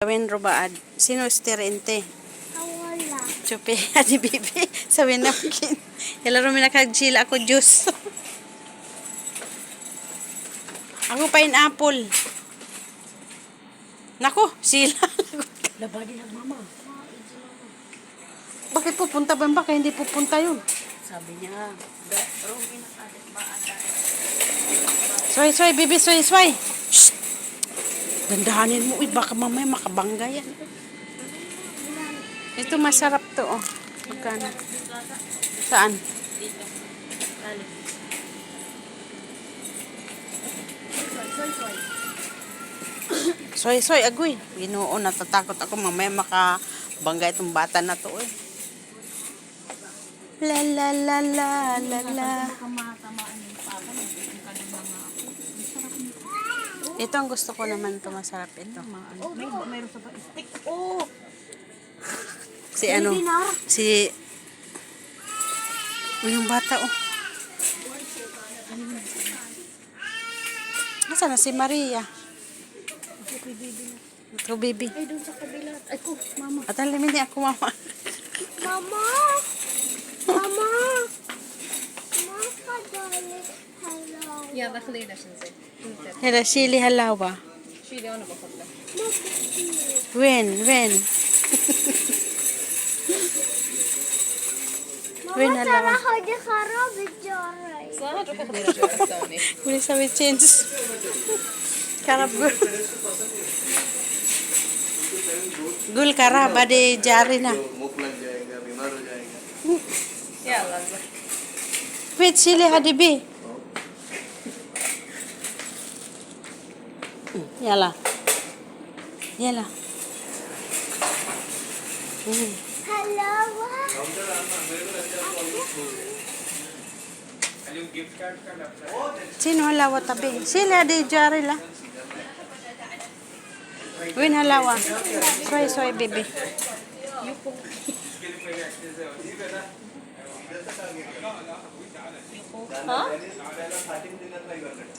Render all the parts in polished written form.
Gawin robaad. Sino estirente? Wala. Chupi, adi bibi. Sabi na kin. Ilaro mi nakagchila ako juice. Ako pineapple. Nako, sila. Labadi ng mama. Bakit pupunta ba? Baka hindi pupunta yun. Sabi niya, Romy nakalit ba ata? Sway, bibi, sway. Shh! Dandahanin mo. Uy, baka mamaya makabangga yan. Ito masarap to, oh. Magkano? Saan? Dito. Lalo. Soy, agoy. Ginoo, natatakot ako. Mamaya makabangga itong bata na to, eh. La. Baka matamaan yung papa. Magiging ka ng mga ako. Ito ang gusto ko naman to. Masarap ito. Mayroon sa ba? Stick. Oh! Si ano? Si... yung bata, oh. Nasaan na si Maria? Ito, baby. Ay, doon sa kabila. Ay, ko, mama. At alam hindi ako, mama. Mama! Mama! Mama, darling. Hello. يا داخلين عشان زين. Hela, Shili Halawa. شيلي وانا بفضل. When? When Mama, halawa? sana ako di kharab الجاري. صار روحي خذي رجعك الثاني. Huli sa may change. Karab gul. Gul karab, ade jari na. मुख लग जाएगा, बीमार हो जाएगा। يلا زين. Wait, Shili Hadibi. Yala. Halawa. Sino halawa tabi? Shili ade jari la. When halawa? Soy, baby. ها؟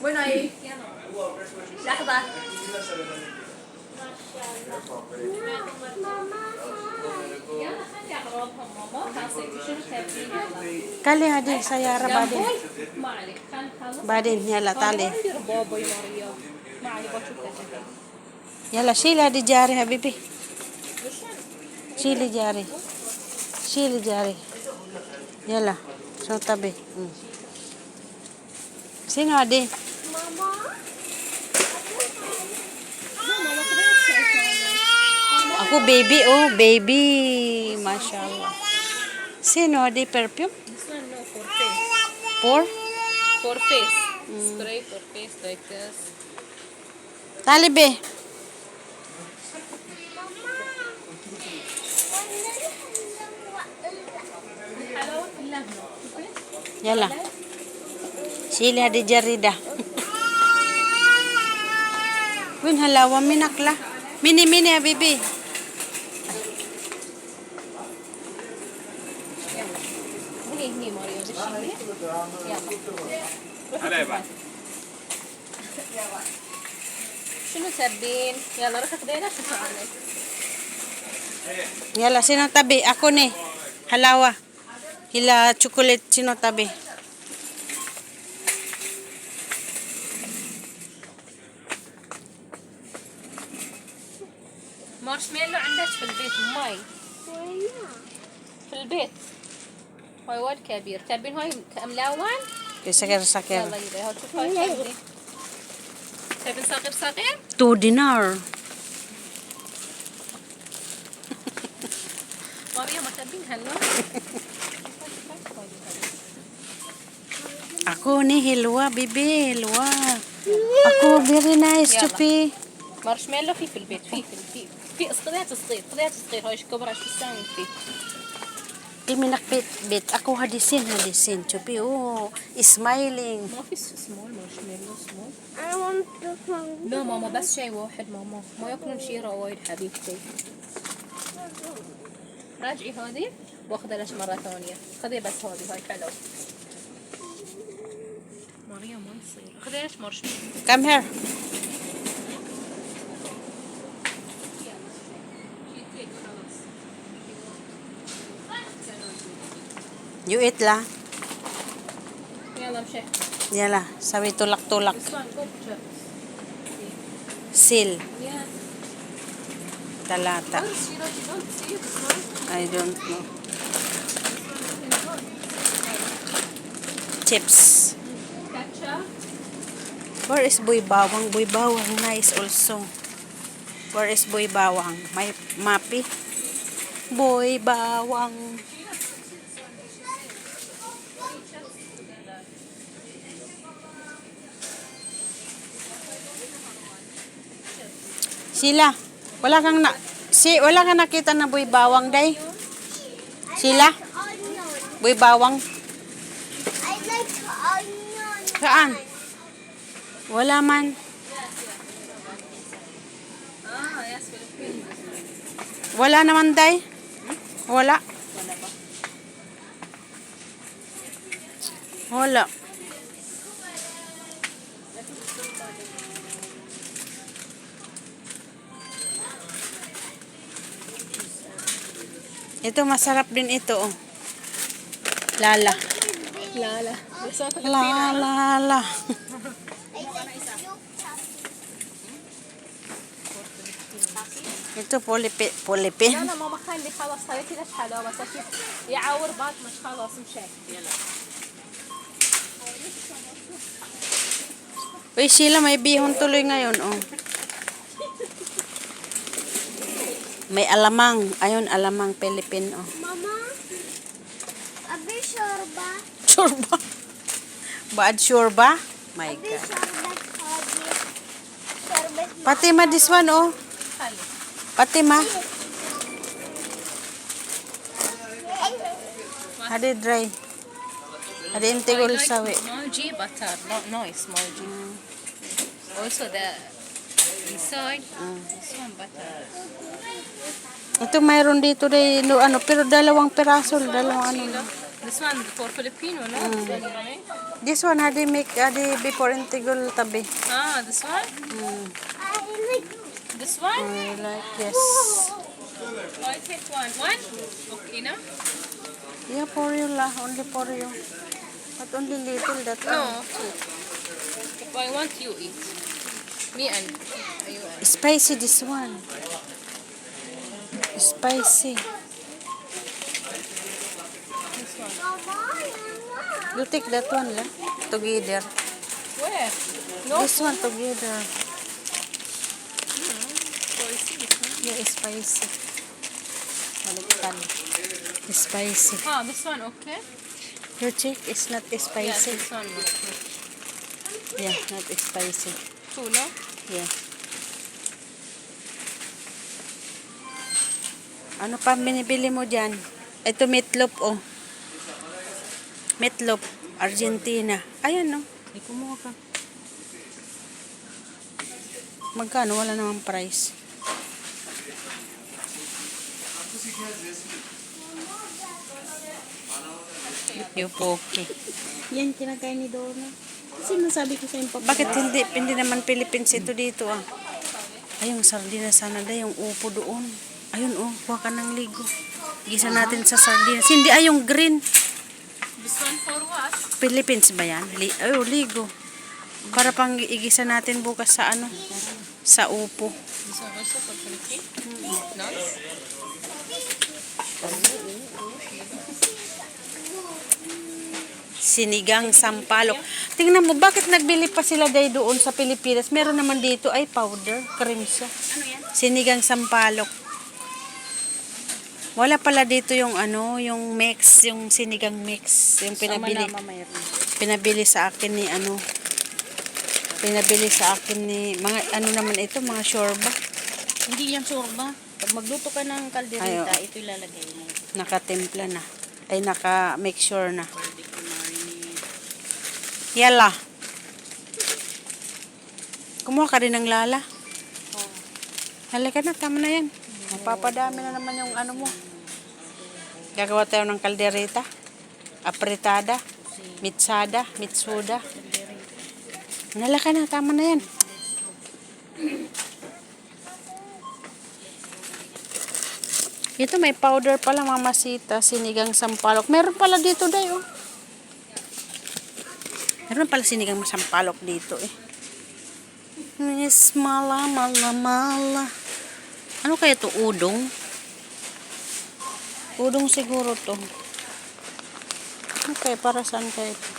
وين هي؟ لحظة. يلا خلي اقربهم ماما. خلاص شنو تبين يلا. Kali hadi sayara badin. ما عليك خل خلص. Badin, yala tali. عندي ربابة يا ماريا. ما عليك بشوف تجيبها. Yala, Shili ade jari habibi. Shili jari. Yala, so tabi. Sino ade? Mama. Ako baby, oh, baby. Mashallah. Sino ade perfume? This one no for face. For? For face. Spray for face like this. Talibe. حلاوة كلها هنا. Yala. Shili ade jarida. Win halawa minakla. Mini habibi. هني ماريا دشيلي. يلا. هلا يا بعد. شنو تبين؟ يلا روحي خذينا شو تعالي. Yala, sino tabi? Ako ni. Halawa. Hila chocolate, sino tabi? مارشميلو عندك في البيت ماي. في البيت. هاي واد كبير. تبين هاي ملون؟ Sakir. يلا يبا هاي شوف هاي تبين. تبين صغير؟ 2 dinar. ماريا ما تبين هلا. Ako ni hilwa, bibi, hilwa. Ako very nice, يلا. chupi. مارشميلو في البيت في خذيت صغير هاي كبر عشان تستاني فيه. Iminakbit, bit. Ako hadisin, chupi. Oh, smiling. ما في سمول مارشميلو سمول. I want to come. لا ماما بس شيء واحد ماما ما ياكلون شيرة وايد حبيبتي. راجعي هذه واخذها لك مرة ثانية. خذي بس هذه هاي حلو. ماريا ما يصير. خذي لك مارشميلو. Come here. You eat la. يلا مشي. Yala, sabi tulak-tulak. This one, go chips. Seal. Yeah. Talata. First, you don't see this one. I don't know. This one is Chips. ketchup. Where is Boy Bawang? Boy Bawang, nice also. Where is Boy Bawang? May mapi. Boy Bawang. Sila, wala kang nakita na Boy Bawang, day? Sila, Onion. Boy Bawang. I like onion. Saan? Wala man. Ah, yes, Philippines. Wala naman, day? Wala. Wala ba? Wala. Ito, masarap din ito, oh. Lala. Lala. This one Filipino. Lala. I like milk chocolate. ito, Philippine. لا لا ماما خلي خلاص خليتي ليش حلوة بس أكيد يعور بعض مش خلاص مشي يلا. Uy, sila, may bihon tuloy ngayon, oh. May alamang. Ayun, alamang Philippine, oh. Mama, abi shorba. Shorba. Baad shorba? My Abi God. shorbat hadi. Shorbat Pati ma, this one, oh. خلي. Pati ma. Hadi dry. Hadi intigol sawi. Moji butter, not nice moji. Also the inside, this one butter. Ito mayroon dito day, no, ano, pero dalawang peraso, dalawang ano. This one for Filipino, no? This one, right? This one, hadi make, hadi before intigol tabi. Ah, this one? I like This one? I like this. Oh, I take one. One? Okay, no? Yeah, for you lah, only for you. But only little that No, one. two. If I want, you eat. Me and you and. Spicy this one. Spicy. This one. Mama. You take that one lah, together. Where? No. This one together. Spicy, this one. Yeah, spicy. Baliktad. Spicy. Ah, this one, okay? Your cheek is not Yes, spicy. this one. Yeah, not spicy. Two, no? Yeah. Ano pa binibili mo dyan? Ito meatloaf, oh. Meatloaf, Argentina. Ayan, no? Ay, kumuha ka. Magkano? Wala namang price. Yung poke. Yan kinakain ni Donna. Kasi nasabi ko sa yung papa. Bakit hindi naman Philippines ito dito, ah? Ay, yung sardinas sana na, yung upo doon. Ayun, oh, kuha ka ng ligo. Gisa natin sa sardinas. Hindi, ay, yung green. This one for what? Philippines ba yan? Ay, oh, ligo. Para pang igisa natin bukas sa ano? Sa upo. This one also for Philippines? Nice. Sinigang sampalok. Tingnan mo, bakit nagbili pa sila day doon sa Pilipinas? Meron naman dito, ay, powder, cream siya. Ano yan? Sinigang sampalok. Wala pala dito yung ano, yung mix, yung sinigang mix, yung pinabili. Sama mayroon. Pinabili sa akin ni ano. Pinabili sa akin ni mga ano naman ito, mga shorba. Hindi yan sorba. Pag magluto ka ng kalderita, Ay, oo. ito ilalagay mo. Nakatimpla na. Ay naka-make sure na. Yala. Kumuha ka rin ng lala. Halika na, tama na yan. Mapapadami na naman yung ano mo. Gagawa tayo ng kaldereta. Apretada. Mitsada. Mitsuda. Halika na, tama na yan. Ito may powder pala, mamasita, sinigang sampalok. Meron pala dito, day, oh. Meron pala sinigang sampalok dito, eh. Miss mala, mala, mala. Ano kaya to? Udong? Udong siguro to. Okay, para saan kaya ito?